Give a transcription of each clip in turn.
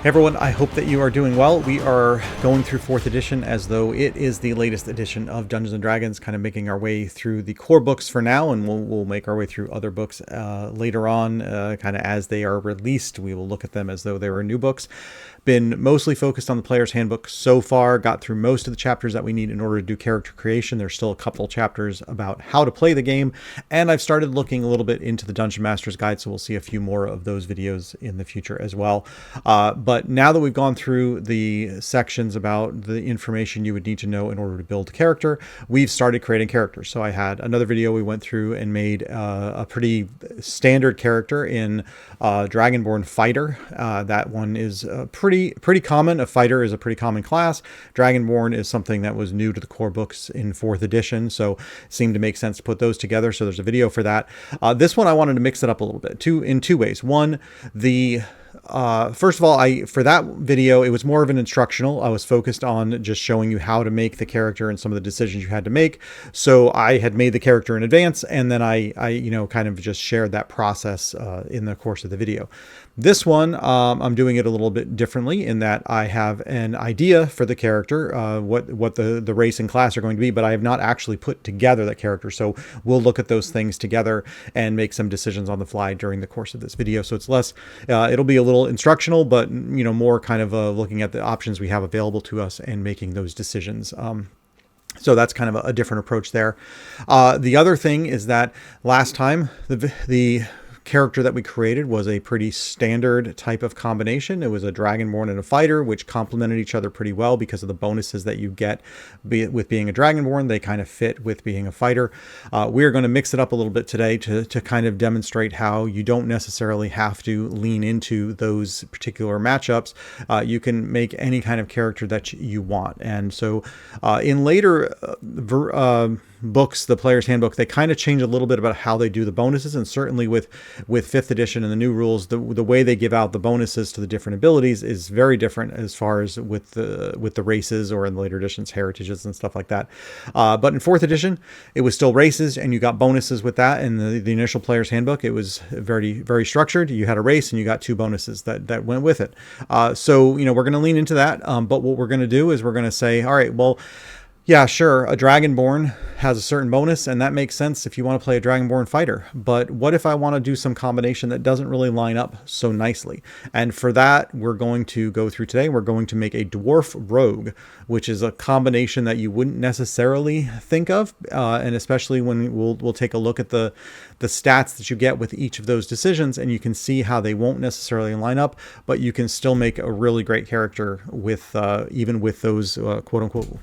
Hey everyone, I hope that you are doing well. We are going through 4th edition as though it is the latest edition of Dungeons & Dragons, kind of making our way through the core books for now, and we'll make our way through other books later on, kind of as they are released. We will look at them as though they were new books. Been mostly focused on the player's handbook so far, got through most of the chapters that we need in order to do character creation. There's still a couple chapters about how to play the game, and I've started looking a little bit into the Dungeon Master's Guide, so we'll see a few more of those videos in the future as well. But now that we've gone through the sections about the information you would need to know in order to build a character, we've started creating characters. So I had another video we went through and made a pretty standard character in Dragonborn Fighter. That one is pretty common. A fighter is a pretty common class. Dragonborn is something that was new to the core books in 4th edition, so it seemed to make sense to put those together. So there's a video for that. This one I wanted to mix it up a little bit in two ways. One, first of all, for that video, it was more of an instructional. I was focused on just showing you how to make the character and some of the decisions you had to make. So I had made the character in advance, and then I kind of just shared that process in the course of the video. This one, I'm doing it a little bit differently in that I have an idea for the character, what the race and class are going to be, but I have not actually put together that character. So we'll look at those things together and make some decisions on the fly during the course of this video. So it's less, it'll be a little instructional, but more kind of looking at the options we have available to us and making those decisions. So that's kind of a different approach there. The other thing is that last time the character that we created was a pretty standard type of combination. It was a Dragonborn and a fighter, which complemented each other pretty well because of the bonuses that you get with being a Dragonborn. They kind of fit with being a fighter. We're going to mix it up a little bit today to kind of demonstrate how you don't necessarily have to lean into those particular matchups. You can make any kind of character that you want. And so in later books, the player's handbook, they kind of change a little bit about how they do the bonuses, and certainly with 5th edition and the new rules, the way they give out the bonuses to the different abilities is very different as far as with the races, or in the later editions, heritages and stuff like that. But in 4th edition, it was still races, and you got bonuses with that. In the initial player's handbook, it was very, very structured. You had a race and you got 2 bonuses that went with it. So we're going to lean into that. But what we're going to do is we're going to say, all right, well, yeah, sure, a Dragonborn has a certain bonus, and that makes sense if you want to play a Dragonborn fighter. But what if I want to do some combination that doesn't really line up so nicely? And for that, we're going to go through today. We're going to make a Dwarf Rogue, which is a combination that you wouldn't necessarily think of, and especially when we'll take a look at the stats that you get with each of those decisions, and you can see how they won't necessarily line up, but you can still make a really great character with even with those quote-unquote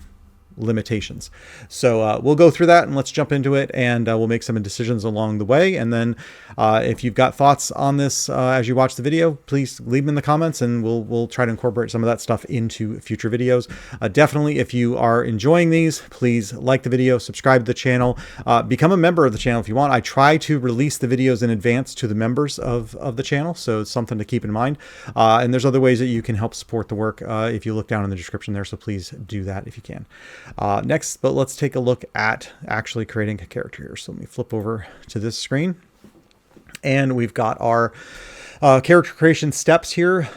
limitations. So we'll go through that, and let's jump into it, and we'll make some decisions along the way. And then if you've got thoughts on this as you watch the video, please leave them in the comments, and we'll try to incorporate some of that stuff into future videos. Definitely, if you are enjoying these, please like the video, subscribe to the channel, become a member of the channel if you want. I try to release the videos in advance to the members of the channel, so it's something to keep in mind. And there's other ways that you can help support the work if you look down in the description there, so please do that if you can. Next, but let's take a look at actually creating a character here. So let me flip over to this screen, and we've got our character creation steps here,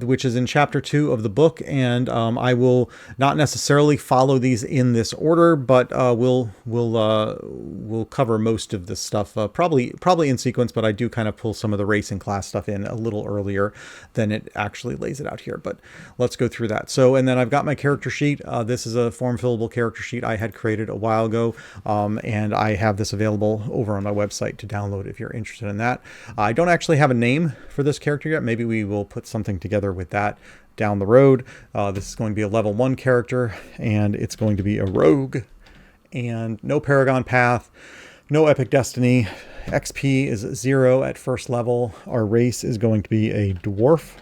which is in chapter 2 of the book. And I will not necessarily follow these in this order, but we'll cover most of this stuff probably in sequence. But I do kind of pull some of the race and class stuff in a little earlier than it actually lays it out here. But let's go through that. So, and then I've got my character sheet. This is a form fillable character sheet I had created a while ago, and I have this available over on my website to download if you're interested in that. I don't actually have a name for this character yet. Maybe we will put something together with that down the road. This is going to be a level 1 character, and it's going to be a rogue, and no Paragon path, no epic destiny. XP is 0 at first level. Our race is going to be a dwarf.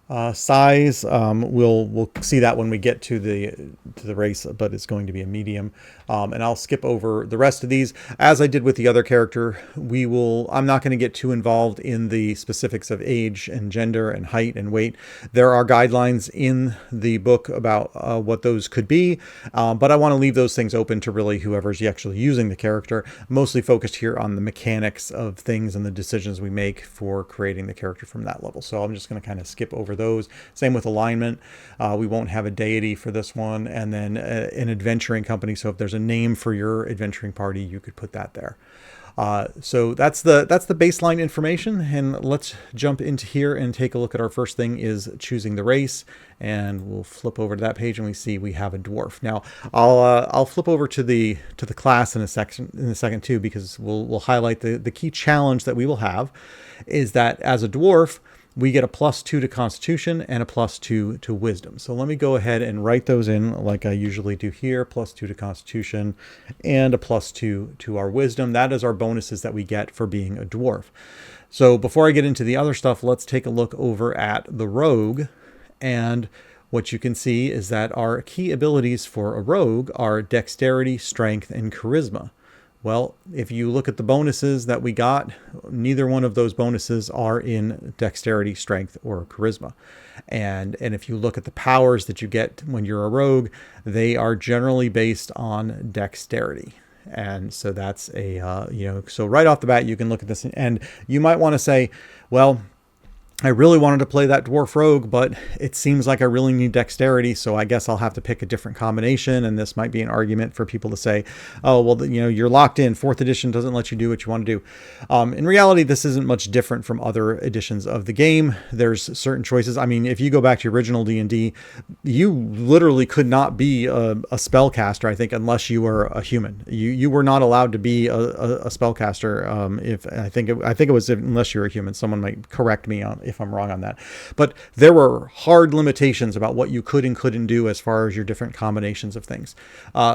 Size, we'll see that when we get to the race, but it's going to be a medium. And I'll skip over the rest of these. As I did with the other character, I'm not going to get too involved in the specifics of age and gender and height and weight. There are guidelines in the book about what those could be, but I want to leave those things open to really whoever's actually using the character, mostly focused here on the mechanics of things and the decisions we make for creating the character from that level. So I'm just going to kind of skip over those. Same with alignment. We won't have a deity for this one. And then an adventuring company. So if there's a name for your adventuring party, you could put that there. So that's the baseline information, and let's jump into here and take a look at our first thing is choosing the race, and we'll flip over to that page and we see we have a dwarf. Now I'll flip over to the class in a second too, because we'll highlight the key challenge that we will have is that as a dwarf we get a +2 to Constitution and a +2 to Wisdom. So let me go ahead and write those in like I usually do here. +2 to Constitution and a +2 to our Wisdom. That is our bonuses that we get for being a dwarf. So before I get into the other stuff, let's take a look over at the Rogue. And what you can see is that our key abilities for a Rogue are Dexterity, Strength, and Charisma. Well, if you look at the bonuses that we got, neither one of those bonuses are in Dexterity, Strength, or Charisma. And if you look at the powers that you get when you're a rogue, they are generally based on Dexterity. And so that's so right off the bat, you can look at this and you might want to say, well, I really wanted to play that Dwarf Rogue, but it seems like I really need Dexterity, so I guess I'll have to pick a different combination, and this might be an argument for people to say, oh, well, you're locked in. 4th edition doesn't let you do what you want to do. In reality, this isn't much different from other editions of the game. There's certain choices. I mean, if you go back to original D&D, you literally could not be a spellcaster, I think, unless you were a human. You were not allowed to be a spellcaster. I think it was unless you're a human. Someone might correct me if I'm wrong on that. But there were hard limitations about what you could and couldn't do as far as your different combinations of things.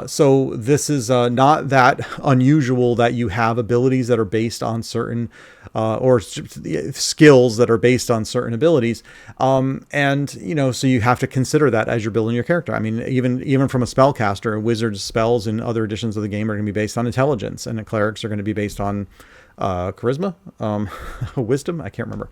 So this is not that unusual that you have abilities that are based on certain or skills that are based on certain abilities. So you have to consider that as you're building your character. I mean, even from a spellcaster, a wizard's spells in other editions of the game are going to be based on intelligence, and the clerics are going to be based on charisma, wisdom. I can't remember.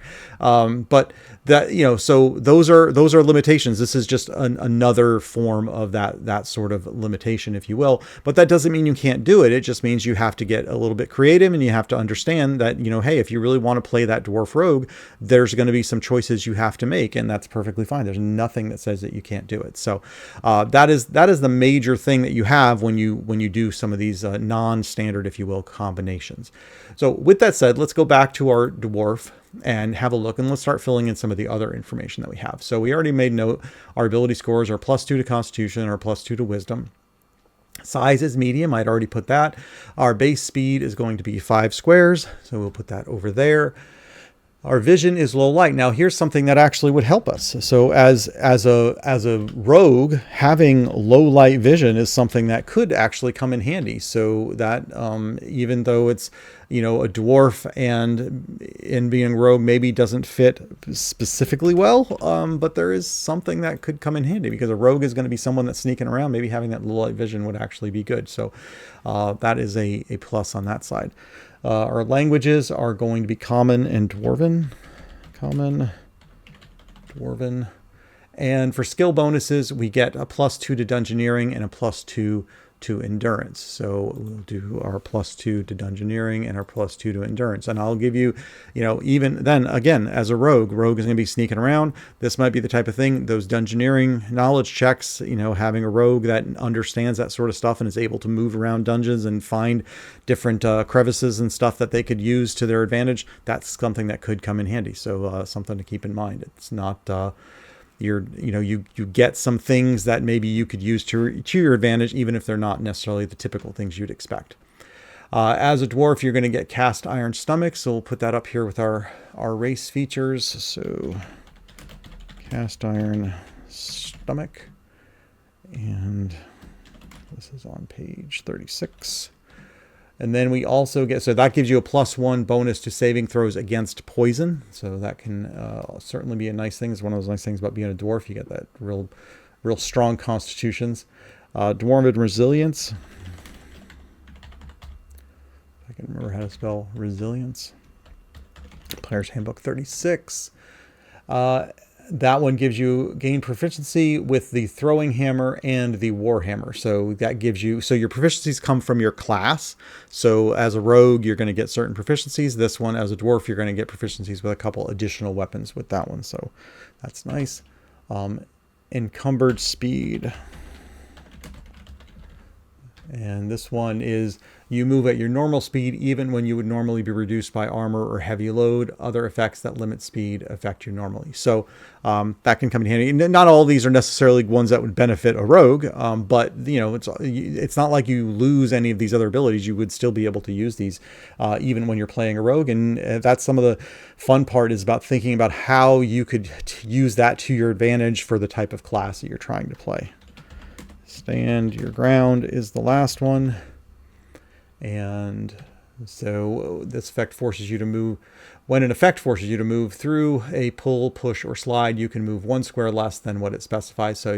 But that, so those are limitations. This is just another form of that sort of limitation, if you will. But that doesn't mean you can't do it. It just means you have to get a little bit creative, and you have to understand that, hey, if you really want to play that Dwarf Rogue, there's going to be some choices you have to make, and that's perfectly fine. There's nothing that says that you can't do it. So that is the major thing that you have when you do some of these non-standard, if you will, combinations. So with that said, let's go back to our dwarf and have a look, and let's start filling in some of the other information that we have. So we already made note our ability scores are +2 to Constitution or +2 to Wisdom. Size is medium. I'd already put that. Our base speed is going to be 5 squares, so we'll put that over there. Our vision is low light. Now here's something that actually would help us. So as a rogue, having low light vision is something that could actually come in handy. So that even though it's a dwarf and in being rogue maybe doesn't fit specifically well, but there is something that could come in handy, because a rogue is going to be someone that's sneaking around. Maybe having that low light vision would actually be good. So that is a plus on that side. Our languages are going to be Common and Dwarven. Common, Dwarven. And for skill bonuses, we get a +2 to Dungeoneering and a +2 to Endurance. So we'll do our +2 to Dungeoneering and our +2 to Endurance. And I'll give you, even then, again, as a rogue is going to be sneaking around. This might be the type of thing, those Dungeoneering knowledge checks, having a rogue that understands that sort of stuff and is able to move around dungeons and find different crevices and stuff that they could use to their advantage. That's something that could come in handy. So something to keep in mind. It's not... you get some things that maybe you could use to your advantage, even if they're not necessarily the typical things you'd expect. As a dwarf, you're going to get Cast Iron Stomach, so we'll put that up here with our race features. So Cast Iron Stomach, and this is on page 36. And then we also get, so that gives you a +1 bonus to saving throws against poison. So that can certainly be a nice thing. It's one of those nice things about being a dwarf. You get that real strong constitutions. Dwarven resilience. If I can remember how to spell resilience. Player's Handbook 36. That one gives you gain proficiency with the throwing hammer and the war hammer. So that gives you, so your proficiencies come from your class. So as a rogue, you're going to get certain proficiencies. This one, as a dwarf, you're going to get proficiencies with a couple additional weapons with that one. So that's nice. Encumbered speed. And this one is you move at your normal speed even when you would normally be reduced by armor or heavy load. Other effects that limit speed affect you normally. So that can come in handy. And not all of these are necessarily ones that would benefit a rogue, but you know, it's not like you lose any of these other abilities. You would still be able to use these even when you're playing a rogue. And that's some of the fun part, is about thinking about how you could use that to your advantage for the type of class that you're trying to play. Stand your ground is the last one. And so this effect forces you to move. When an effect forces you to move through a pull, push, or slide, you can move 1 square less than what it specifies. So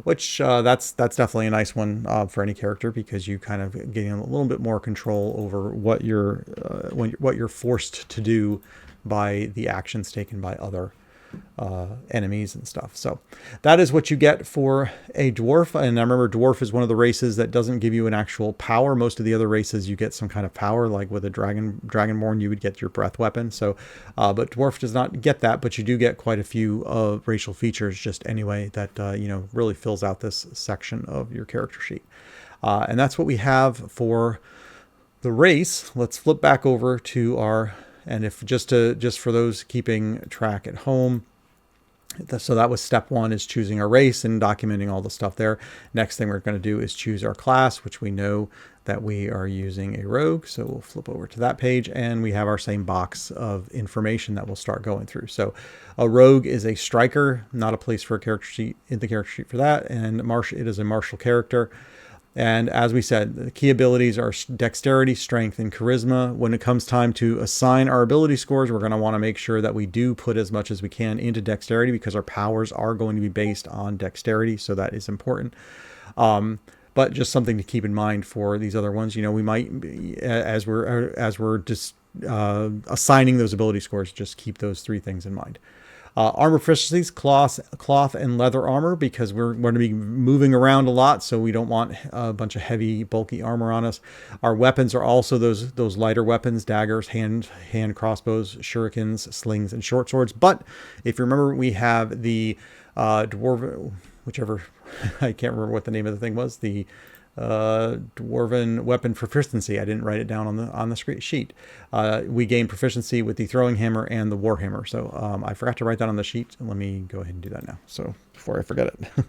that's definitely a nice one for any character, because you kind of getting a little bit more control over what you're forced to do by the actions taken by other enemies and stuff. So that is what you get for a dwarf. And I remember dwarf is one of the races that doesn't give you an actual power. Most of the other races you get some kind of power, like with a dragonborn you would get your breath weapon. So but dwarf does not get that, but you do get quite a few racial features just anyway that you know, really fills out this section of your character sheet. And that's what we have for the race. Let's flip back over to our, and if just for those keeping track at home, so that was step 1, is choosing our race and documenting all the stuff there. Next thing we're going to do is choose our class, which we know that we are using a rogue. So we'll flip over to that page, and we have our same box of information that we'll start going through. So a rogue is a striker, not a place for a character sheet in the character sheet for that. And it is a martial character. And as we said, the key abilities are dexterity, strength, and charisma. When it comes time to assign our ability scores, we're going to want to make sure that we do put as much as we can into dexterity, because our powers are going to be based on dexterity. So that is important. But just something to keep in mind for these other ones. You know, we might, as we're just assigning those ability scores, just keep those 3 things in mind. Armor proficiencies, cloth and leather armor, because we're going to be moving around a lot, so we don't want a bunch of heavy, bulky armor on us. Our weapons are also those lighter weapons: daggers, hand crossbows, shurikens, slings, and short swords. But if you remember, we have the dwarven, whichever, I can't remember what the name of the thing was, the dwarven weapon proficiency. I didn't write it down on the sheet. We gain proficiency with the throwing hammer and the war hammer. So I forgot to write that on the sheet. Let me go ahead and do that now, so before I forget it.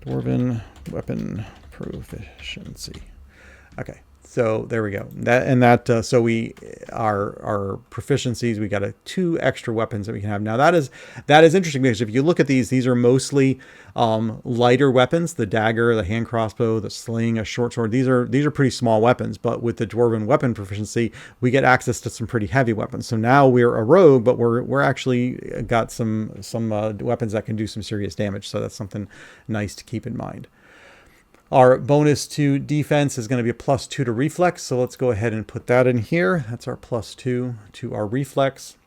Dwarven weapon proficiency. Okay, so there we go. So we our proficiencies, we got 2 extra weapons that we can have. Now that is interesting, because if you look at these are mostly lighter weapons: the dagger, the hand crossbow, the sling, a short sword. These are pretty small weapons. But with the dwarven weapon proficiency, we get access to some pretty heavy weapons. So now we're a rogue, but we're actually got some weapons that can do some serious damage. So that's something nice to keep in mind. Our bonus to defense is going to be a +2 to reflex. So let's go ahead and put that in here. That's our +2 to our reflex.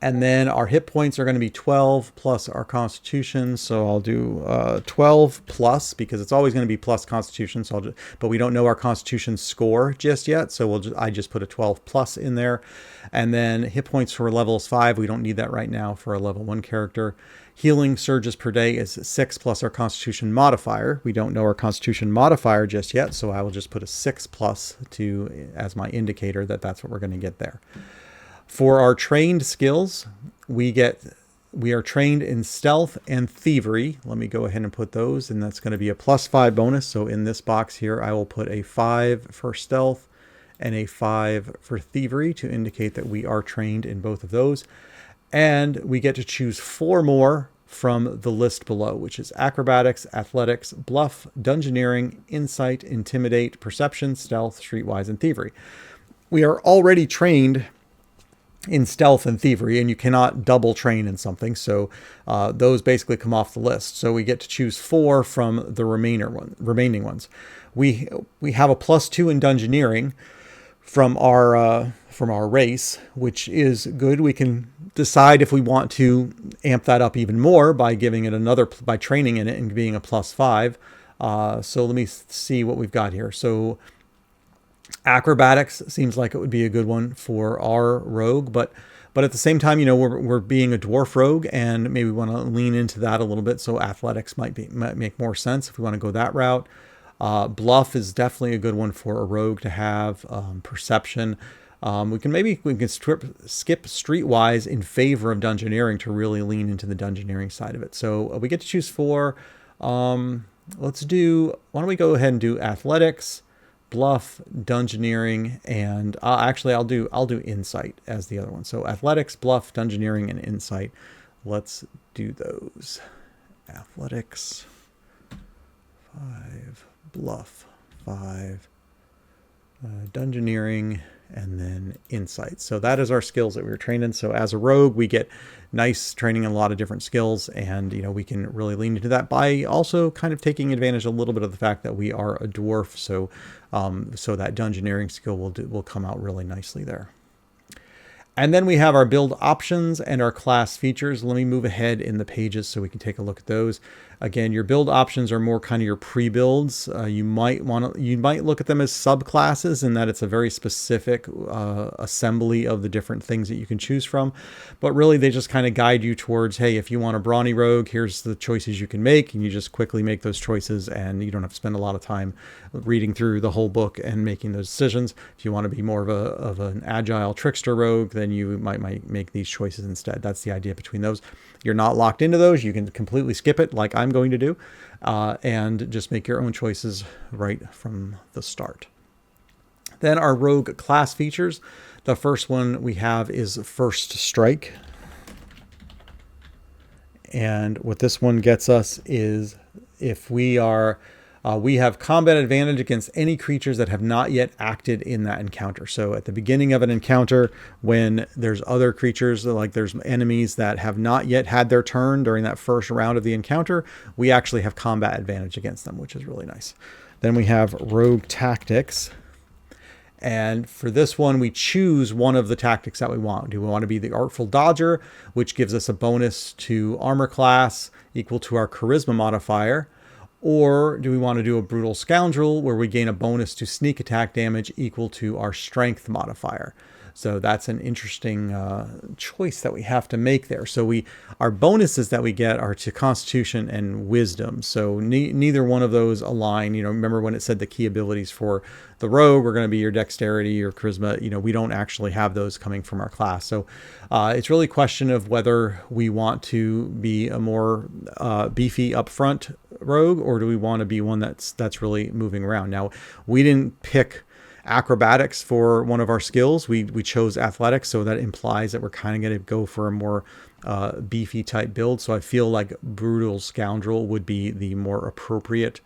And then our hit points are going to be 12 plus our constitution. So I'll do 12 plus, because it's always going to be plus constitution. So but we don't know our constitution score just yet. So I just put a 12 plus in there. And then hit points for levels 5. We don't need that right now for a level 1 character. Healing surges per day is 6 plus our constitution modifier. We don't know our constitution modifier just yet. So I will just put a 6 plus as my indicator that that's what we're going to get there. For our trained skills, we are trained in stealth and thievery. Let me go ahead and put those, and that's going to be a +5 bonus. So in this box here, I will put a 5 for stealth and a 5 for thievery to indicate that we are trained in both of those. And we get to choose 4 more from the list below, which is acrobatics, athletics, bluff, dungeoneering, insight, intimidate, perception, stealth, streetwise, and thievery. We are already trained in stealth and thievery, and you cannot double train in something, so those basically come off the list. So we get to choose 4 from the remaining ones. We have a +2 in dungeoneering from our race, which is good. We can decide if we want to amp that up even more by giving it by training in it and being a +5. So let me see what we've got here. So acrobatics seems like it would be a good one for our rogue, but at the same time, we're being a dwarf rogue, and maybe we want to lean into that a little bit. So athletics might make more sense if we want to go that route. Bluff is definitely a good one for a rogue to have. Perception. We can skip streetwise in favor of dungeoneering to really lean into the dungeoneering side of it. So we get to choose 4. Why don't we go ahead and do athletics, bluff, dungeoneering, and actually I'll do insight as the other one. So athletics, bluff, dungeoneering, and insight. Let's do those. Athletics 5, bluff 5, dungeoneering, and then insight. So that is our skills that we were trained in. So as a rogue, we get nice training in a lot of different skills, and we can really lean into that by also kind of taking advantage a little bit of the fact that we are a dwarf. So so that dungeoneering skill will come out really nicely there. And then we have our build options and our class features. Let me move ahead in the pages so we can take a look at those. Again, your build options are more kind of your pre-builds. You might look at them as subclasses in that it's a very specific assembly of the different things that you can choose from. But really, they just kind of guide you towards, hey, if you want a brawny rogue, here's the choices you can make, and you just quickly make those choices, and you don't have to spend a lot of time reading through the whole book and making those decisions. If you want to be more of an agile trickster rogue, then you might make these choices instead. That's the idea between those. You're not locked into those. You can completely skip it like I'm going to do, and just make your own choices right from the start. Then our rogue class features. The first one we have is First Strike. And what this one gets us is if we have combat advantage against any creatures that have not yet acted in that encounter. So at the beginning of an encounter, when there's other creatures, like there's enemies that have not yet had their turn during that first round of the encounter, we actually have combat advantage against them, which is really nice. Then we have Rogue Tactics. And for this one, we choose one of the tactics that we want. Do we want to be the Artful Dodger, which gives us a bonus to armor class equal to our charisma modifier? Or do we want to do a Brutal Scoundrel, where we gain a bonus to sneak attack damage equal to our strength modifier? So that's an interesting choice that we have to make there. So our bonuses that we get are to Constitution and Wisdom. So neither one of those align. Remember when it said the key abilities for the rogue were going to be your dexterity, your charisma. We don't actually have those coming from our class. So it's really a question of whether we want to be a more beefy upfront rogue, or do we want to be one that's really moving around. Now, we didn't pick acrobatics for one of our skills. We chose athletics, so that implies that we're kind of going to go for a more beefy type build. So I feel like Brutal Scoundrel would be the more appropriate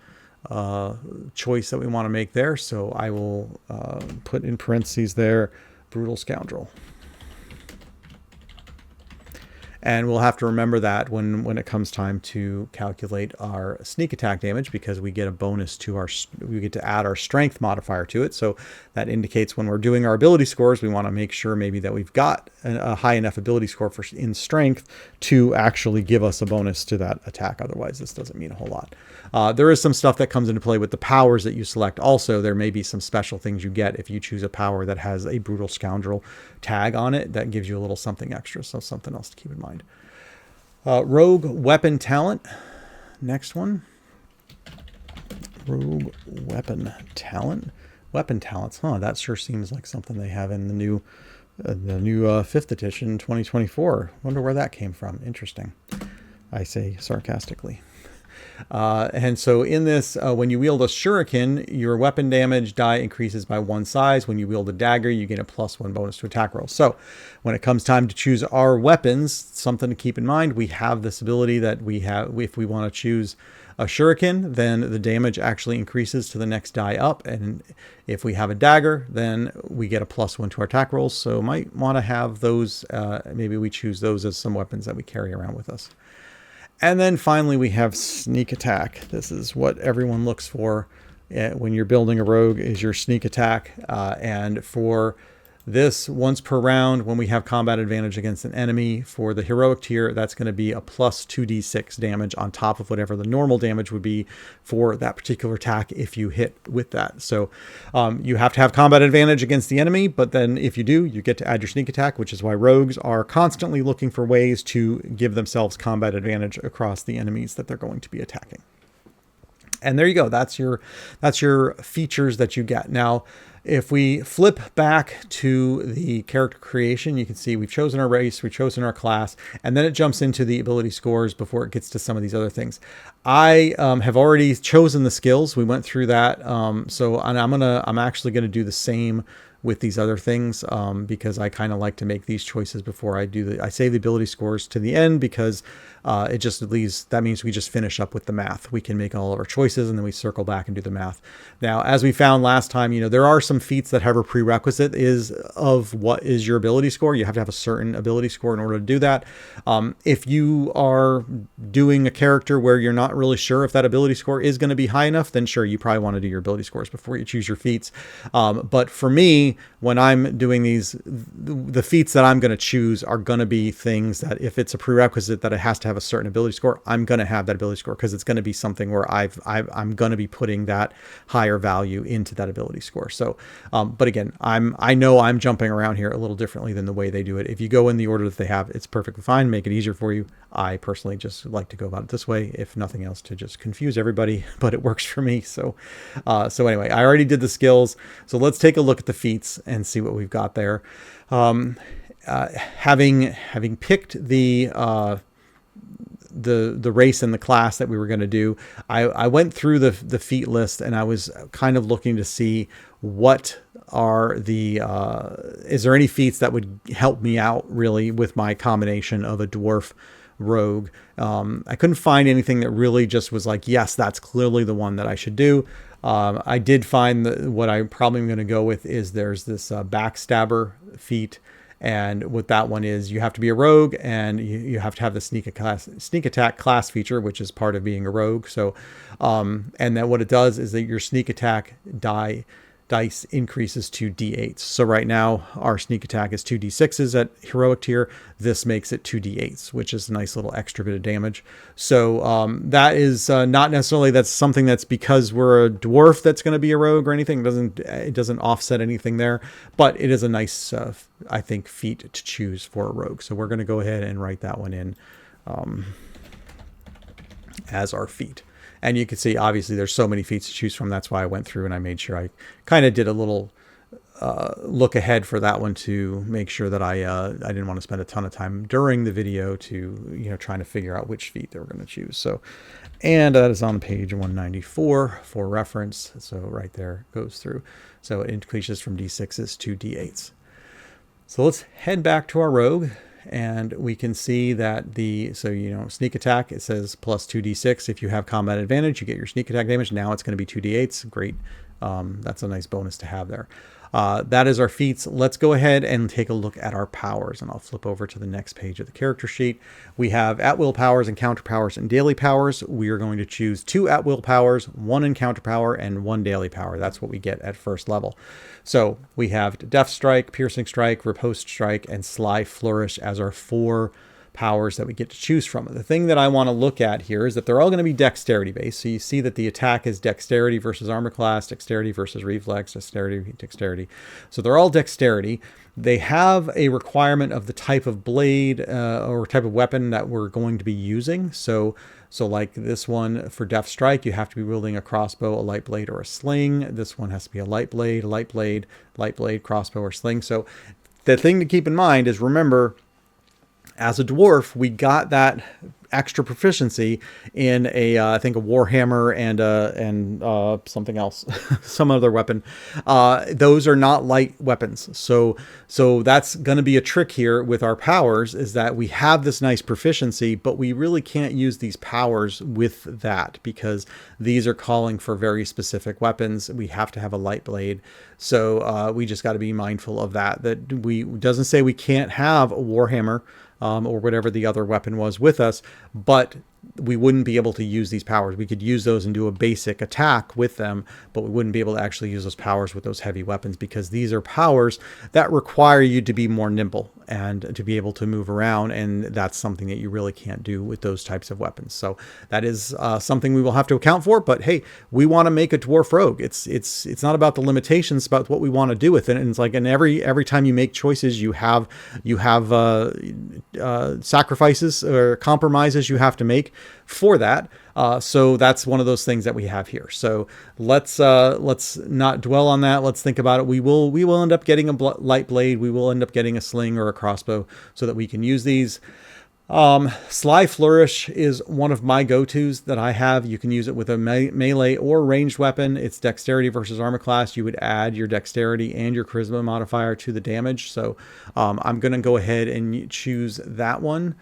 choice that we want to make there. So I will put in parentheses there, Brutal Scoundrel. And we'll have to remember that when it comes time to calculate our sneak attack damage, because we get a bonus to we get to add our strength modifier to it. So that indicates when we're doing our ability scores, we want to make sure maybe that we've got a high enough ability score in strength to actually give us a bonus to that attack. Otherwise, this doesn't mean a whole lot. There is some stuff that comes into play with the powers that you select. Also, there may be some special things you get if you choose a power that has a Brutal Scoundrel tag on it that gives you a little something extra. So something else to keep in mind. Rogue Weapon Talent. Next one. Rogue Weapon Talent. Weapon talents. That sure seems like something they have in the new 5th edition 2024. Wonder where that came from. Interesting. I say sarcastically. And so in this, when you wield a shuriken, your weapon damage die increases by 1 size. When you wield a dagger, you get a +1 bonus to attack rolls. So when it comes time to choose our weapons, something to keep in mind, we have this ability that we have, if we want to choose a shuriken, then the damage actually increases to the next die up. And if we have a dagger, then we get a +1 to our attack rolls. So might want to have those, maybe we choose those as some weapons that we carry around with us. And then finally we have sneak attack. This is what everyone looks for when you're building a rogue, is your sneak attack. And for this, once per round, when we have combat advantage against an enemy, for the heroic tier, that's going to be a +2d6 damage on top of whatever the normal damage would be for that particular attack if you hit with that. So you have to have combat advantage against the enemy, but then if you do, you get to add your sneak attack, which is why rogues are constantly looking for ways to give themselves combat advantage across the enemies that they're going to be attacking. And there you go. That's your features that you get. Now, if we flip back to the character creation, you can see we've chosen our race, we've chosen our class, and then it jumps into the ability scores before it gets to some of these other things. I have already chosen the skills. We went through that. So I'm actually going to do the same with these other things, because I kind of like to make these choices before I do I save the ability scores to the end, because it just leaves, that means we just finish up with the math. We can make all of our choices and then we circle back and do the math. Now, as we found last time, there are some feats that have a prerequisite is of what is your ability score. You have to have a certain ability score in order to do that. If you are doing a character where you're not really sure if that ability score is going to be high enough, then sure, you probably want to do your ability scores before you choose your feats. But for me, when I'm doing these, the feats that I'm going to choose are going to be things that if it's a prerequisite that it has to have a certain ability score, I'm going to have that ability score, because it's going to be something where I'm going to be putting that higher value into that ability score. So, but again, I know I'm jumping around here a little differently than the way they do it. If you go in the order that they have, it's perfectly fine. Make it easier for you. I personally just like to go about it this way, if nothing else, to just confuse everybody, but it works for me. So, so anyway, I already did the skills. So let's take a look at the feats and see what we've got there. Having picked the race and the class that we were going to do, I went through the feat list, and I was kind of looking to see what are the is there any feats that would help me out really with my combination of a dwarf rogue. I couldn't find anything that really just was like, yes, that's clearly the one that I should do. I did find what I'm probably going to go with is there's this backstabber feat. And what that one is, you have to be a rogue, and you have to have the sneak attack class feature, which is part of being a rogue. So, and then what it does is that your sneak attack dice increases to d8s. So right now our sneak attack is 2d6s at heroic tier. This makes it 2d8s, which is a nice little extra bit of damage. So that is not necessarily that's something that's because we're a dwarf that's going to be a rogue or anything. It doesn't offset anything there, but it is a nice I think feat to choose for a rogue. So we're going to go ahead and write that one in as our feat. And you can see, obviously, there's so many feats to choose from. That's why I went through and I made sure I kind of did a little look ahead for that one to make sure that I didn't want to spend a ton of time during the video to, trying to figure out which feat they were going to choose. So, and that is on page 194 for reference. So right there goes through. So it increases from D6s to D8s. So let's head back to our rogue. And we can see that sneak attack, it says plus 2d6. If you have combat advantage, you get your sneak attack damage. Now it's going to be 2d8s. Great. That's a nice bonus to have there. That is our feats. Let's go ahead and take a look at our powers, and I'll flip over to the next page of the character sheet. We have at-will powers, encounter powers, and daily powers. We are going to choose 2 at-will powers, 1 encounter power, and 1 daily power. That's what we get at first level. So we have Death Strike, Piercing Strike, Riposte Strike, and Sly Flourish as our 4 powers that we get to choose from. The thing that I want to look at here is that they're all going to be dexterity based. So you see that the attack is dexterity versus armor class, dexterity versus reflex, dexterity. So they're all dexterity. They have a requirement of the type of blade or type of weapon that we're going to be using. So like this one for Death Strike, you have to be wielding a crossbow, a light blade, or a sling. This one has to be a light blade, crossbow, or sling. So the thing to keep in mind is, remember, as a dwarf, we got that extra proficiency in I think a warhammer and something else, some other weapon. Those are not light weapons, so that's going to be a trick here with our powers, is that we have this nice proficiency, but we really can't use these powers with that because these are calling for very specific weapons. We have to have a light blade, so we just got to be mindful of that. That we doesn't say we can't have a warhammer or whatever the other weapon was with us, but we wouldn't be able to use these powers. We could use those and do a basic attack with them, but we wouldn't be able to actually use those powers with those heavy weapons, because these are powers that require you to be more nimble and to be able to move around, and that's something that you really can't do with those types of weapons. So that is something we will have to account for. But hey, we want to make a Dwarf Rogue. It's not about the limitations, it's about what we want to do with it. And it's like, and every time you make choices, you have sacrifices or compromises you have to make for that. So that's one of those things that we have here. So let's not dwell on that. Let's think about it. We will end up getting a light blade. We will end up getting a sling or a crossbow so that we can use these. Sly Flourish is one of my go-tos that I have. You can use it with a melee or ranged weapon. It's dexterity versus armor class. You would add your dexterity and your charisma modifier to the damage. So I'm going to go ahead and choose that one.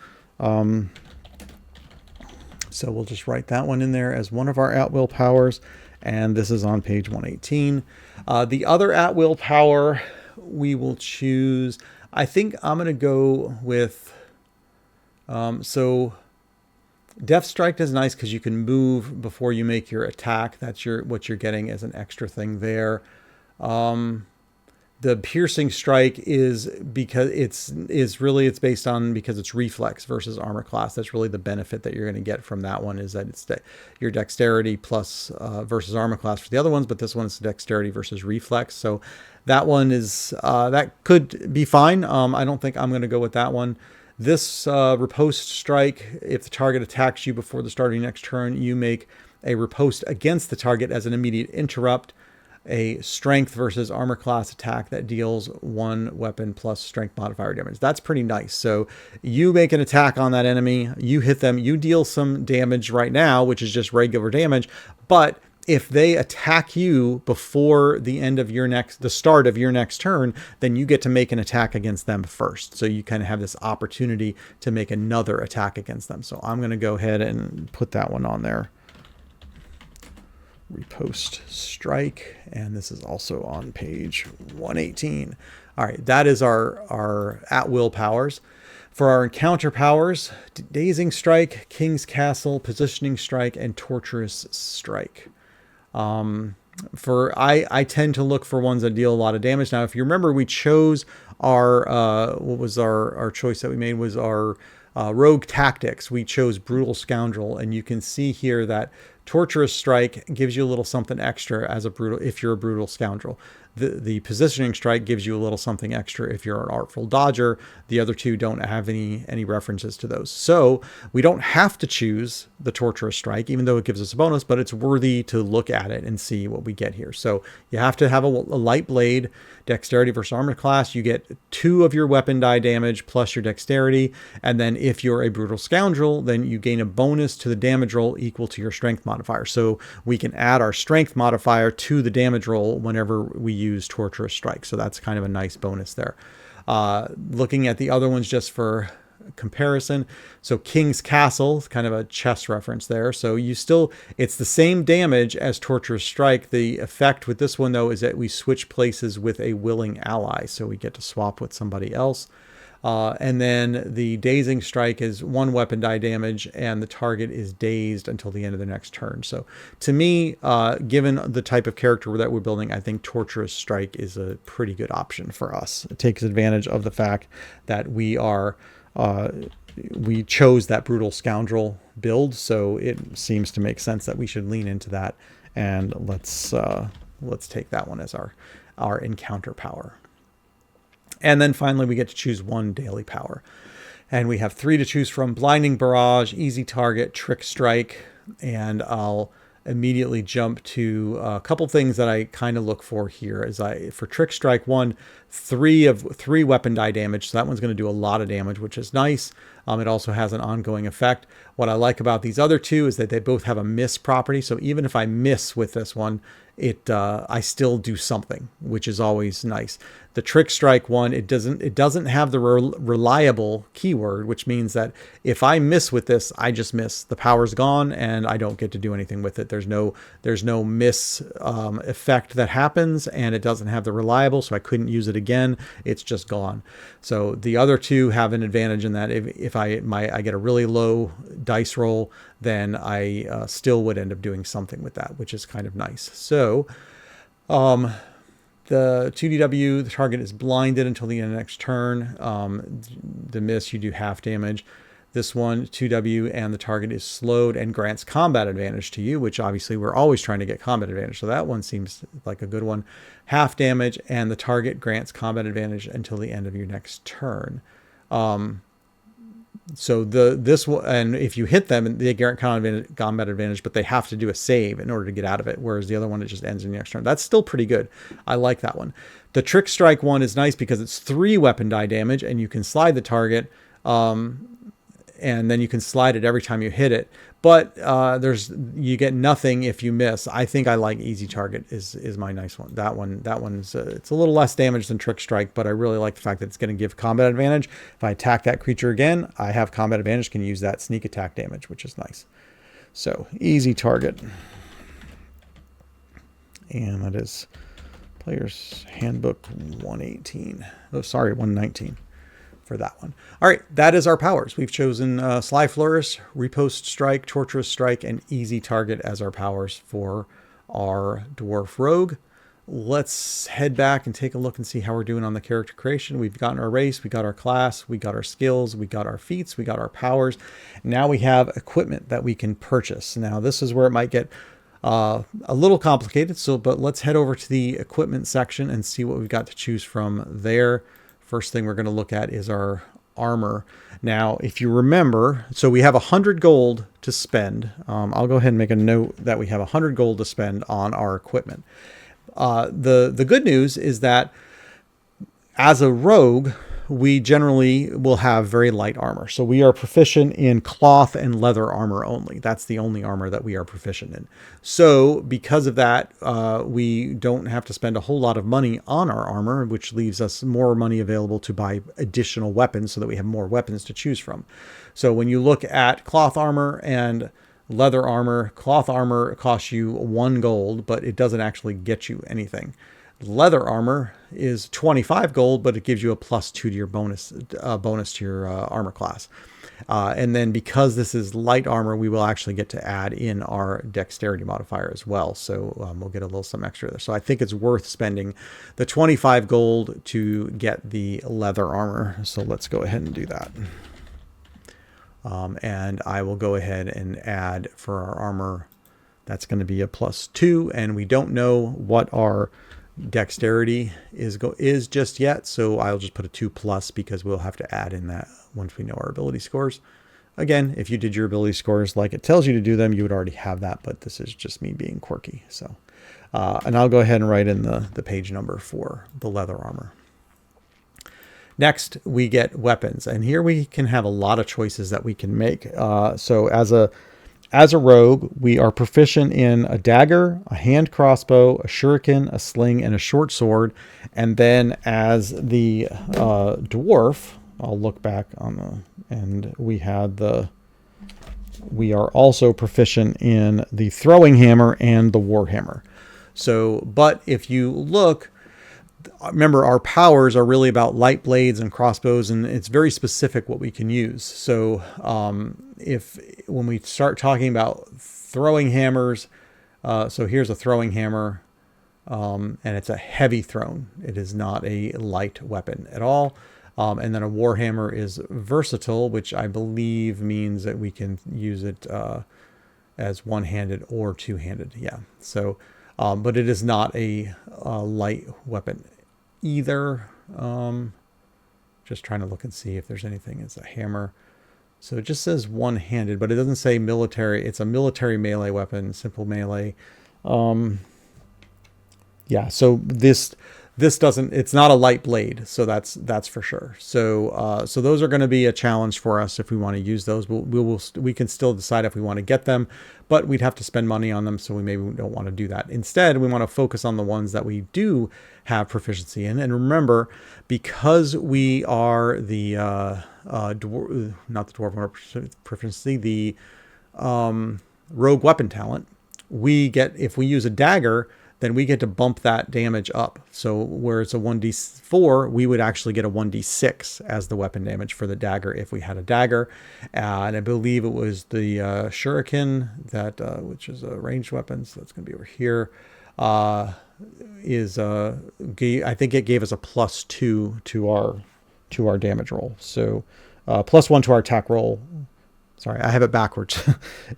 So we'll just write that one in there as one of our at-will powers. And this is on page 118. The other at-will power we will choose, I think I'm going to go with, so Death Strike is nice because you can move before you make your attack. That's what you're getting as an extra thing there. The Piercing Strike is because it's based on, because it's reflex versus armor class. That's really the benefit that you're going to get from that one, is that it's your dexterity plus versus armor class for the other ones, but this one is dexterity versus reflex. So that one is that could be fine. I don't think I'm going to go with that one. This Riposte Strike, if the target attacks you before the start of your next turn, you make a riposte against the target as an immediate interrupt. A strength versus armor class attack that deals 1 weapon plus strength modifier damage. That's pretty nice. So you make an attack on that enemy, you hit them, you deal some damage right now, which is just regular damage. But if they attack you before the start of your next turn, then you get to make an attack against them first. So you kind of have this opportunity to make another attack against them. So I'm going to go ahead and put that one on there. Riposte Strike, and this is also on page 118. All right, that is our at-will powers. For our encounter powers, Dazing Strike, King's Castle, Positioning Strike, and Torturous Strike. I tend to look for ones that deal a lot of damage. Now, if you remember, we chose our what was our choice that we made was our Rogue Tactics. We chose Brutal Scoundrel, and you can see here that Torturous Strike gives you a little something extra if you're a Brutal Scoundrel. The Positioning Strike gives you a little something extra if you're an Artful Dodger. The other two don't have any references to those. So we don't have to choose the Torturous Strike, even though it gives us a bonus, but it's worthy to look at it and see what we get here. So you have to have a light blade, dexterity versus armor class. You get 2 of your weapon die damage plus your dexterity. And then if you're a Brutal Scoundrel, then you gain a bonus to the damage roll equal to your strength modifier. So we can add our strength modifier to the damage roll whenever we use Torturous Strike. So that's kind of a nice bonus there. Looking at the other ones just for comparison. So King's Castle, kind of a chess reference there. So it's the same damage as Torturous Strike. The effect with this one though is that we switch places with a willing ally. So we get to swap with somebody else. And then the Dazing Strike is 1 weapon die damage, and the target is dazed until the end of the next turn. So to me, given the type of character that we're building, I think Torturous Strike is a pretty good option for us. It takes advantage of the fact that we chose that Brutal Scoundrel build, so it seems to make sense that we should lean into that. And let's take that one as our encounter power. And then finally, we get to choose 1 daily power. And we have 3 to choose from: Blinding Barrage, Easy Target, Trick Strike. And I'll immediately jump to a couple things that I kind of look for here. For Trick Strike 1, 3 weapon die damage. So that one's going to do a lot of damage, which is nice. It also has an ongoing effect. What I like about these other two is that they both have a miss property. So even if I miss with this one, I still do something, which is always nice. The trick strike one, it doesn't have the reliable keyword, which means that if I miss with this, I just miss. The power's gone and I don't get to do anything with it. There's no miss effect that happens, and it doesn't have the reliable, so I couldn't use it again. It's just gone. So the other two have an advantage in that if I get a really low dice roll, then I still would end up doing something with that, which is kind of nice. So the 2DW, the target is blinded until the end of the next turn. The miss, you do half damage. This one, 2W, and the target is slowed and grants combat advantage to you, which obviously we're always trying to get combat advantage. So that one seems like a good one. Half damage, and the target grants combat advantage until the end of your next turn. So this will, and if you hit them, they grant combat advantage, but they have to do a save in order to get out of it. Whereas the other one, it just ends in the next turn. That's still pretty good. I like that one. The trick strike one is nice because it's 3 weapon die damage, and you can slide the target, and then you can slide it every time you hit it. But you get nothing if you miss. I think I like easy target is my nice one. That one's it's a little less damage than trick strike, but I really like the fact that it's going to give combat advantage. If I attack that creature again, I have combat advantage, can use that sneak attack damage, which is nice. So easy target, and that is Player's Handbook 118. Oh, sorry, 119. For that one. All right, that is our powers. We've chosen Sly Flourish, Riposte Strike, Torturous Strike, and Easy Target as our powers for our Dwarf Rogue. Let's head back and take a look and see how we're doing on the character creation. We've gotten our race, we got our class, we got our skills, we got our feats, we got our powers. Now we have equipment that we can purchase. Now this is where it might get a little complicated, but let's head over to the equipment section and see what we've got to choose from there. First thing we're going to look at is our armor. Now, if you remember, so we have 100 gold to spend. I'll go ahead and make a note that we have 100 gold to spend on our equipment. The good news is that as a rogue, we generally will have very light armor. So we are proficient in cloth and leather armor only. That's the only armor that we are proficient in. So because of that, we don't have to spend a whole lot of money on our armor, which leaves us more money available to buy additional weapons so that we have more weapons to choose from. So when you look at cloth armor and leather armor, cloth armor costs you 1 gold, but it doesn't actually get you anything. Leather armor is 25 gold, but it gives you a +2 to your bonus to your armor class. And then because this is light armor, we will actually get to add in our dexterity modifier as well. So we'll get a little some extra there. So I think it's worth spending the 25 gold to get the leather armor. So let's go ahead and do that. And I will go ahead and add for our armor. That's going to be a +2, and we don't know what our dexterity is just yet, so I'll just put a 2+ because we'll have to add in that once we know our ability scores. Again, if you did your ability scores like it tells you to do them, you would already have that, but this is just me being quirky. So and I'll go ahead and write in the page number for the leather armor. Next, we get weapons, and here we can have a lot of choices that we can make. So as a rogue, we are proficient in a dagger, a hand crossbow, a shuriken, a sling, and a short sword. And then as the dwarf, I'll look back on and we are also proficient in the throwing hammer and the war hammer. So, but if you look, remember our powers are really about light blades and crossbows, and it's very specific what we can use. So when we start talking about throwing hammers, so here's a throwing hammer, and it's a heavy thrown. It is not a light weapon at all. And then a war hammer is versatile, which I believe means that we can use it as one-handed or two-handed. Yeah. So, but it is not a light weapon either. Just trying to look and see if there's anything. It's a hammer. So it just says one-handed, but it doesn't say military. It's a military melee weapon, simple melee. Yeah, so this this doesn't, it's not a light blade, so that's for sure. So so those are going to be a challenge for us if we want to use those. We can still decide if we want to get them, but we'd have to spend money on them, so we maybe don't want to do that. Instead, we want to focus on the ones that we do have proficiency in. And remember, because we are the not the dwarf proficiency, the rogue weapon talent, we get, if we use a dagger, then we get to bump that damage up. So where it's a 1d4, we would actually get a 1d6 as the weapon damage for the dagger if we had a dagger. And I believe it was the shuriken that, which is a ranged weapon, so that's going to be over here, I think it gave us a +2 to our damage roll. So +1 to our attack roll. Sorry, I have it backwards.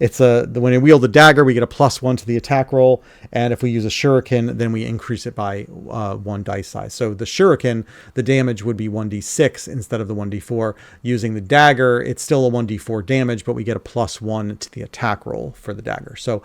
It's when we wield the dagger, we get a +1 to the attack roll, and if we use a shuriken, then we increase it by 1 dice size. So the shuriken, the damage would be 1d6 instead of the 1d4. Using the dagger, it's still a 1d4 damage, but we get a +1 to the attack roll for the dagger. So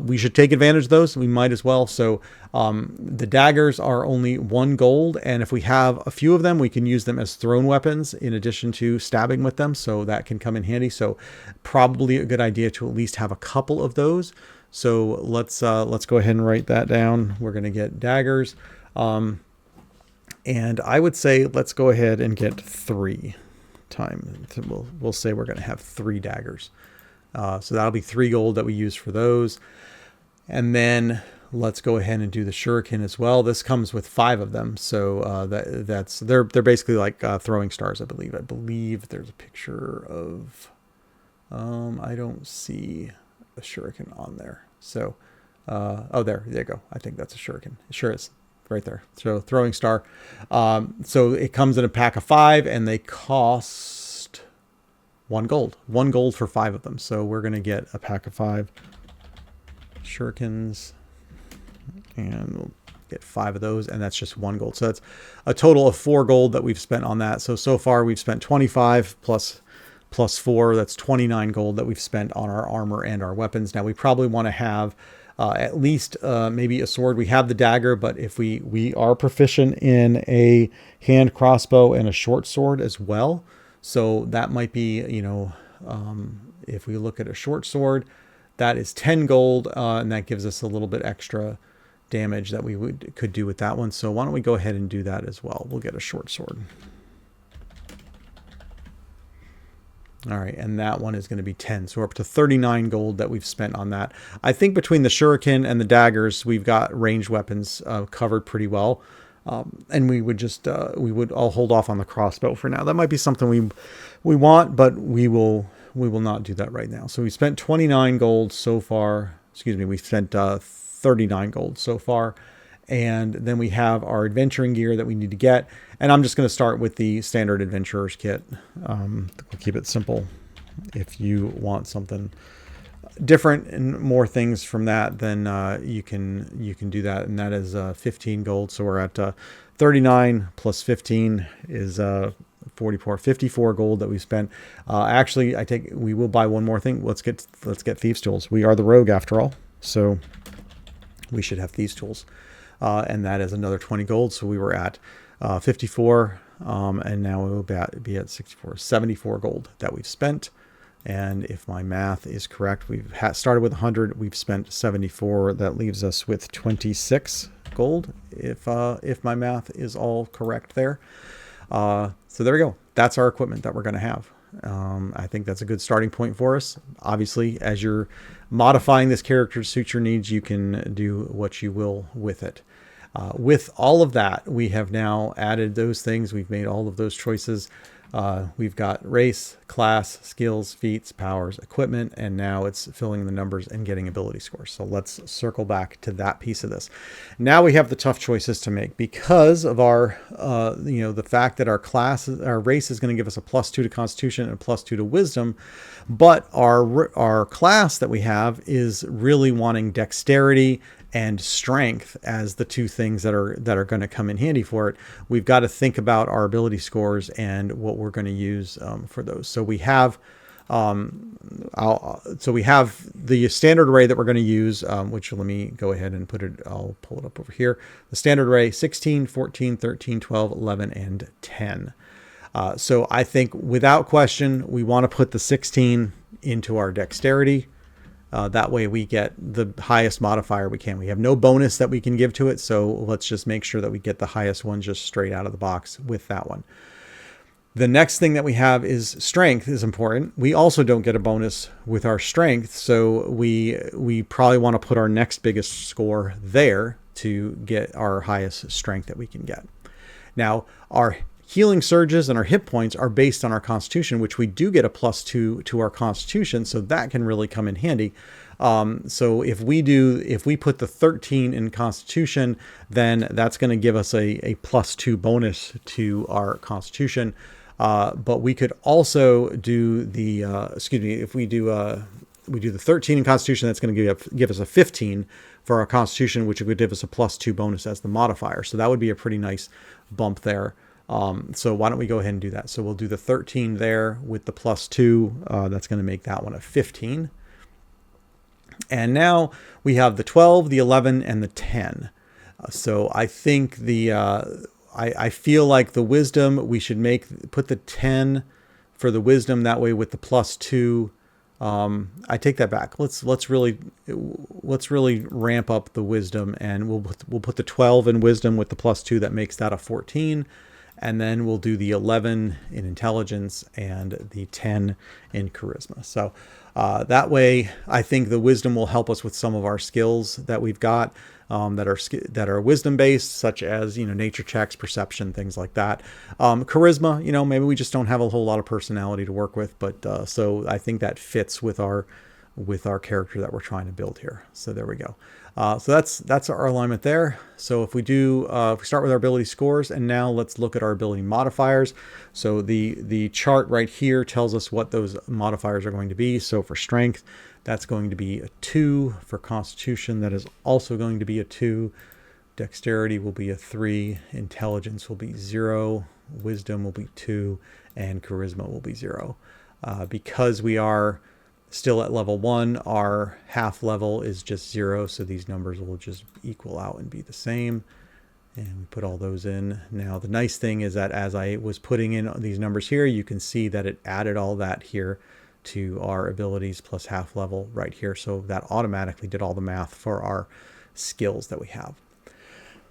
we should take advantage of those. We might as well. So the daggers are only 1 gold, and if we have a few of them, we can use them as thrown weapons in addition to stabbing with them, so that can come in handy. So probably a good idea to at least have a couple of those. So let's go ahead and write that down. We're going to get daggers, and I would say let's go ahead and get 3 time. We'll say we're going to have 3 daggers. So that'll be 3 gold that we use for those, and then let's go ahead and do the shuriken as well. This comes with 5 of them, so they're basically like throwing stars. I believe there's a picture of. I don't see a shuriken on there. So, oh, there you go. I think that's a shuriken. It sure is, right there. So throwing star. So it comes in a pack of 5, and they cost 1 gold. 1 gold for 5 of them. So we're going to get a pack of 5 shurikens, and we'll get 5 of those, and that's just 1 gold. So that's a total of 4 gold that we've spent on that. So far we've spent 25 plus 4, that's 29 gold that we've spent on our armor and our weapons. Now we probably want to have at least maybe a sword. We have the dagger, but if we are proficient in a hand crossbow and a short sword as well. So that might be, if we look at a short sword, that is 10 gold, and that gives us a little bit extra damage that we could do with that one. So why don't we go ahead and do that as well? We'll get a short sword. All right, and that one is going to be 10. So we're up to 39 gold that we've spent on that. I think between the shuriken and the daggers, we've got ranged weapons covered pretty well. And we would just, I'll hold off on the crossbow for now. That might be something we want, but we will not do that right now. So we spent 29 gold so far. Excuse me, we spent 39 gold so far. And then we have our adventuring gear that we need to get. And I'm just going to start with the standard adventurer's kit. We'll keep it simple. If you want something different and more things from that, then you can do that. And that is 15 gold. So we're at 39 plus 15 is 54 gold that we spent. Actually, we will buy one more thing. Let's get thieves tools. We are the rogue after all, so we should have thieves tools. And that is another 20 gold. So we were at 54, and now we will be at 64, 74 gold that we've spent. And if my math is correct, we've started with 100, we've spent 74. That leaves us with 26 gold, if my math is all correct there. So there we go. That's our equipment that we're going to have. I think that's a good starting point for us. Obviously, as you're modifying this character to suit your needs, you can do what you will with it. With all of that, we have now added those things. We've made all of those choices. We've got race, class, skills, feats, powers, equipment, and now it's filling the numbers and getting ability scores. So let's circle back to that piece of this. Now we have the tough choices to make because of our, the fact that our race is going to give us a +2 to Constitution and a +2 to Wisdom, but our class that we have is really wanting Dexterity and Strength as the 2 things that are going to come in handy for it. We've got to think about our ability scores and what we're going to use for those. So we have So we have the standard array that we're going to use, which let me go ahead and put it, I'll pull it up over here. The standard array, 16, 14, 13, 12, 11, and 10. So I think without question, we want to put the 16 into our dexterity. That way we get the highest modifier we can. We have no bonus that we can give to it, so let's just make sure that we get the highest one just straight out of the box with that one. The next thing that we have is strength is important. We also don't get a bonus with our strength, so we probably want to put our next biggest score there to get our highest strength that we can get. Now, our healing surges and our hit points are based on our constitution, which we do get a +2 to our constitution, so that can really come in handy. So if we put the 13 in constitution, then that's going to give us a +2 bonus to our constitution. But we could also do the, if we do the 13 in constitution, that's going to give us a 15 for our constitution, which would give us a +2 bonus as the modifier. So that would be a pretty nice bump there. So why don't we go ahead and do that? So we'll do the 13 there with the +2. That's going to make that one a 15. And now we have the 12, the 11, and the 10. So I think I feel like the wisdom, we should put the 10 for the wisdom. That way with the +2, I take that back. Let's really ramp up the wisdom, and we'll put the 12 in wisdom with the +2. That makes that a 14. And then we'll do the 11 in intelligence and the 10 in charisma. So that way, I think the wisdom will help us with some of our skills that we've got that are wisdom based, such as nature checks, perception, things like that. Charisma, maybe we just don't have a whole lot of personality to work with, but so I think that fits with our character that we're trying to build here. So there we go. So that's our alignment there. So if we start with our ability scores, and now let's look at our ability modifiers. So the chart right here tells us what those modifiers are going to be. So for strength, that's going to be a 2. For constitution, that is also going to be a 2. Dexterity will be a 3. Intelligence will be 0. Wisdom will be 2. And charisma will be 0. Because we are still at level 1, our half level is just 0, so these numbers will just equal out and be the same. And we put all those in. Now the nice thing is that as I was putting in these numbers here, you can see that it added all that here to our abilities plus half level right here. So that automatically did all the math for our skills that we have.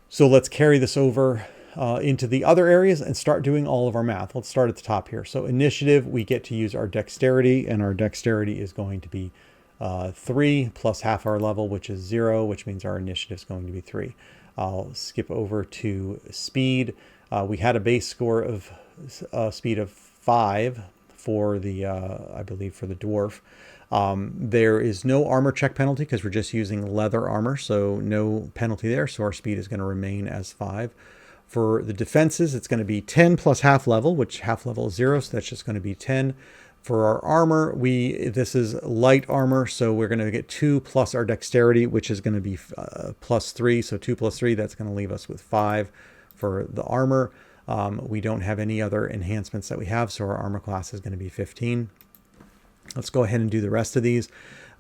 So let's carry this over into the other areas and start doing all of our math. Let's start at the top here. So initiative, we get to use our dexterity, and our dexterity is going to be 3 plus half our level, which is 0, which means our initiative is going to be 3. I'll skip over to speed. We had a base score of speed of 5 for the, I believe for the dwarf. There is no armor check penalty because we're just using leather armor, so no penalty there. So our speed is going to remain as 5. For the defenses, it's going to be 10 plus half level, which half level is 0, so that's just going to be 10. For our armor, this is light armor, so we're going to get 2 plus our dexterity, which is going to be plus 3. So 2 plus 3, that's going to leave us with 5 for the armor. We don't have any other enhancements that we have, so our armor class is going to be 15. Let's go ahead and do the rest of these.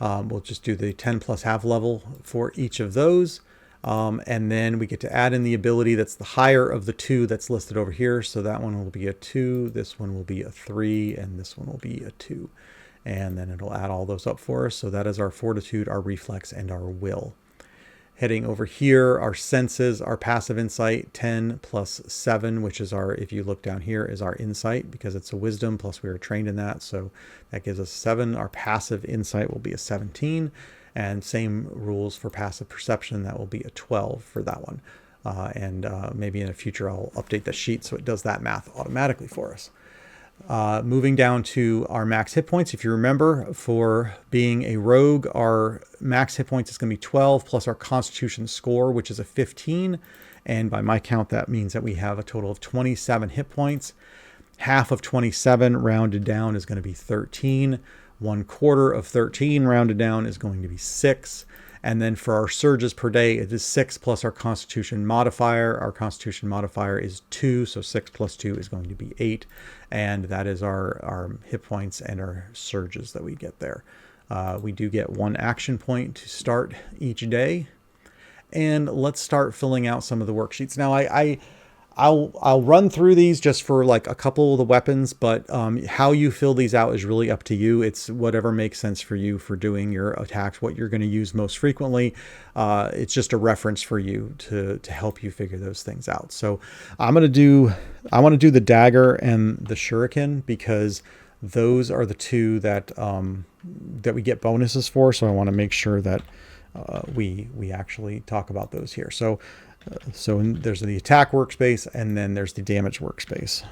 We'll just do the 10 plus half level for each of those. And then we get to add in the ability that's the higher of the 2 that's listed over here. So that one will be a 2, this one will be a 3, and this one will be a 2. And then it'll add all those up for us. So that is our fortitude, our reflex, and our will. Heading over here, our senses, our passive insight, 10 plus 7, which is our, if you look down here, is our insight because it's a wisdom, plus we were trained in that. So that gives us 7. Our passive insight will be a 17. And same rules for passive perception, that will be a 12 for that one. Maybe in the future I'll update the sheet so it does that math automatically for us. Moving down to our max hit points. If you remember, for being a rogue, our max hit points is going to be 12 plus our constitution score, which is a 15. And by my count, that means that we have a total of 27 hit points. Half of 27 rounded down is going to be 13. 1/4 of 13 rounded down is going to be 6. And then for our surges per day, it is 6 plus our constitution modifier. Our constitution modifier is 2, so 6 plus 2 is going to be 8. And that is our hit points and our surges that we get there. We do get 1 action point to start each day. And let's start filling out some of the worksheets. Now, I'll run through these just for like a couple of the weapons, but how you fill these out is really up to you. It's whatever makes sense for you for doing your attacks, what you're going to use most frequently. It's just a reference for you to help you figure those things out. So I want to do the dagger and the shuriken because those are the two that that we get bonuses for. So I want to make sure that we actually talk about those here. So there's the attack workspace, and then there's the damage workspace.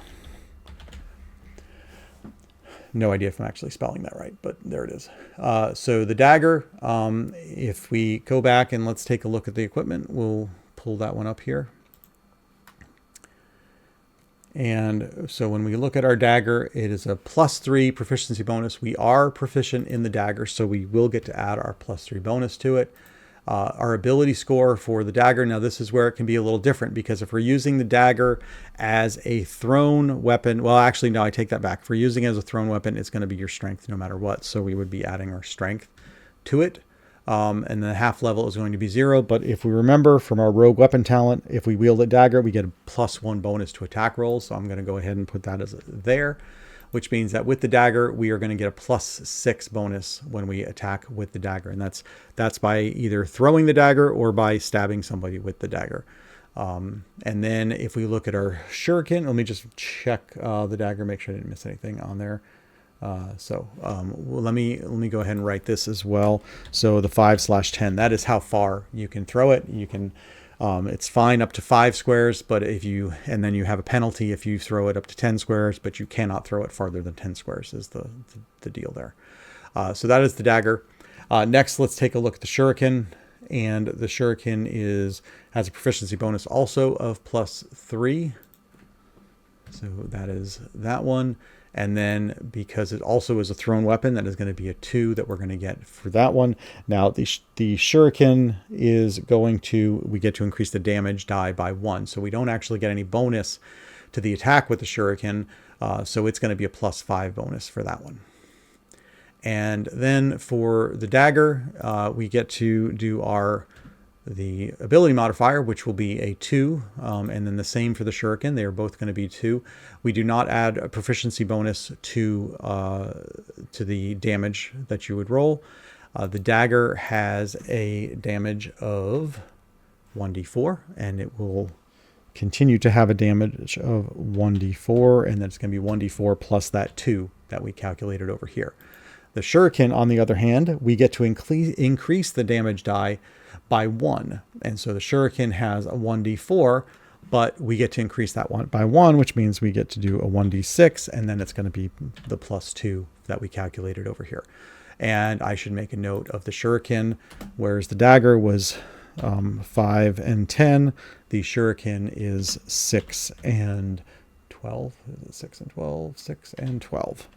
No idea if I'm actually spelling that right, but there it is. So the dagger, if we go back and let's take a look at the equipment, we'll pull that one up here. And so when we look at our dagger, it is a +3 proficiency bonus. We are proficient in the dagger, so we will get to add our +3 bonus to it. Our ability score for the dagger. Now this is where it can be a little different because if we're using the dagger as a thrown weapon, well, actually, no, I take that back. If we're using it as a thrown weapon, it's going to be your strength no matter what. So we would be adding our strength to it. And the half level is going to be 0. But if we remember from our rogue weapon talent, if we wield a dagger, we get a +1 bonus to attack rolls. So I'm going to go ahead and put that as there, which means that with the dagger, we are going to get a +6 bonus when we attack with the dagger. And that's by either throwing the dagger or by stabbing somebody with the dagger. And then if we look at our shuriken, let me just check the dagger, make sure I didn't miss anything on there. Well, let me go ahead and write this as well. So the 5/10, that is how far you can throw it. You can, it's fine up to 5 squares, but and then you have a penalty if you throw it up to 10 squares, but you cannot throw it farther than 10 squares is the deal there. So that is the dagger. Next, let's take a look at the shuriken. And the shuriken has a proficiency bonus also of +3. So that is that one. And then because it also is a thrown weapon, that is going to be a 2 that we're going to get for that one. Now the shuriken is we get to increase the damage die by 1. So we don't actually get any bonus to the attack with the shuriken. So it's going to be a +5 bonus for that one. And then for the dagger, we get to do the ability modifier, which will be a 2, and then the same for the shuriken. They are both going to be 2. We do not add a proficiency bonus to the damage that you would roll. The dagger has a damage of 1d4, and it will continue to have a damage of 1d4, and then it's going to be 1d4 plus that 2 that we calculated over here. The shuriken, on the other hand, we get to increase the damage die by 1. And so the shuriken has a 1d4, but we get to increase that one by 1, which means we get to do a 1d6, and then it's going to be the +2 that we calculated over here. And I should make a note of the shuriken, whereas the dagger was 5 and 10. The shuriken is 6 and 12. Is it 6 and 12? 6 and 12.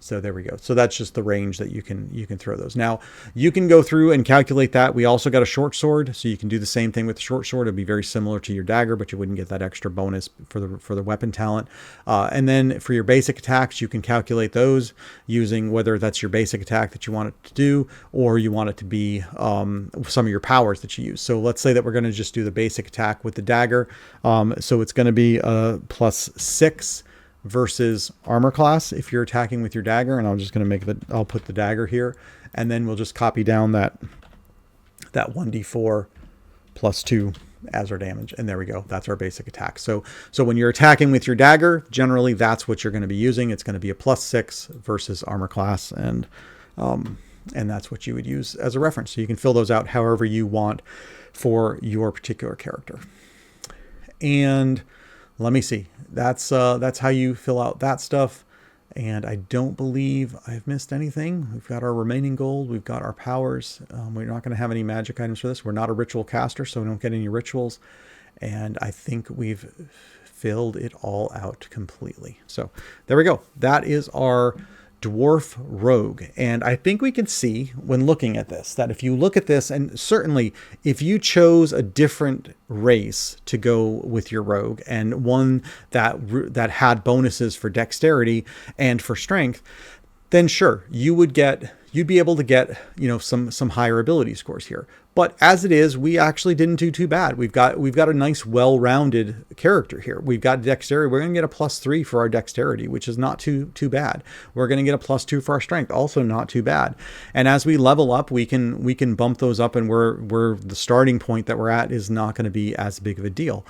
So there we go. So that's just the range that you can throw those. Now you can go through and calculate that. We also got a short sword, so you can do the same thing with the short sword. It'd be very similar to your dagger, but you wouldn't get that extra bonus for the weapon talent. And then for your basic attacks, you can calculate those using whether that's your basic attack that you want it to do, or you want it to be some of your powers that you use. So let's say that we're going to just do the basic attack with the dagger. So it's going to be a +6. Versus armor class if you're attacking with your dagger, and I'm just going to I'll put the dagger here, and then we'll just copy down that 1d4 +2 as our damage, and there we go. That's our basic attack. So when you're attacking with your dagger, generally that's what you're going to be using. It's going to be a +6 versus armor class, and that's what you would use as a reference. So you can fill those out however you want for your particular character. And let me see. That's how you fill out that stuff. And I don't believe I've missed anything. We've got our remaining gold. We've got our powers. We're not going to have any magic items for this. We're not a ritual caster, so we don't get any rituals. And I think we've filled it all out completely. So there we go. That is our Dwarf Rogue. And I think we can see when looking at this that if you look at this, and certainly if you chose a different race to go with your rogue and one that had bonuses for dexterity and for strength, then sure, you'd be able to get, you know, some higher ability scores here. But as it is, we actually didn't do too bad. We've got a nice, well-rounded character here. We've got dexterity. We're going to get a +3 for our dexterity, which is not too bad. We're going to get a +2 for our strength, also not too bad. And as we level up, we can bump those up, and we're the starting point that we're at is not going to be as big of a deal.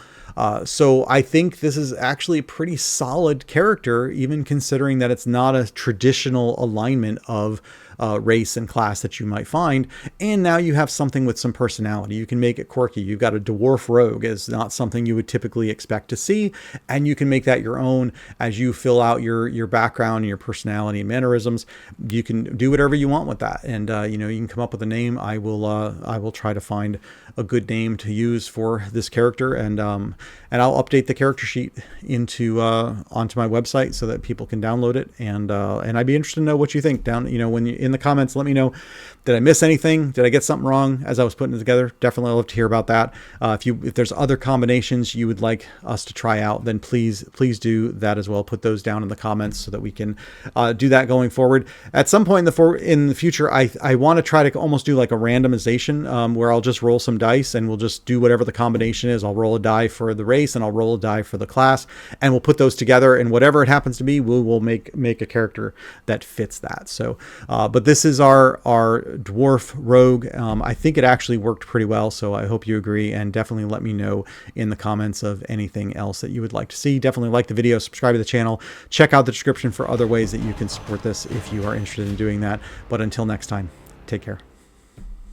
So I think this is actually a pretty solid character, even considering that it's not a traditional alignment of race and class that you might find. And now you have something with some personality. You can make it quirky. You've got a Dwarf Rogue is not something you would typically expect to see. And you can make that your own as you fill out your background and your personality and mannerisms. You can do whatever you want with that. And, you know, you can come up with a name. I will try to find a good name to use for this character. And I'll update the character sheet onto my website so that people can download it. And I'd be interested to know what you think down, you know, when you in the comments. Let me know, did I miss anything? Did I get something wrong as I was putting it together? Definitely love to hear about that. If there's other combinations you would like us to try out, then please do that as well. Put those down in the comments so that we can do that going forward. At some point in the future, I want to try to almost do like a randomization where I'll just roll some dice and we'll just do whatever the combination is. I'll roll a die for the race and I'll roll a die for the class, and we'll put those together, and whatever it happens to be, we'll make a character that fits that. So but this is our Dwarf Rogue. I think it actually worked pretty well, so I hope you agree, and definitely let me know in the comments of anything else that you would like to see. Definitely like the video, subscribe to the channel, check out the description for other ways that you can support this if you are interested in doing that. But until next time, take care.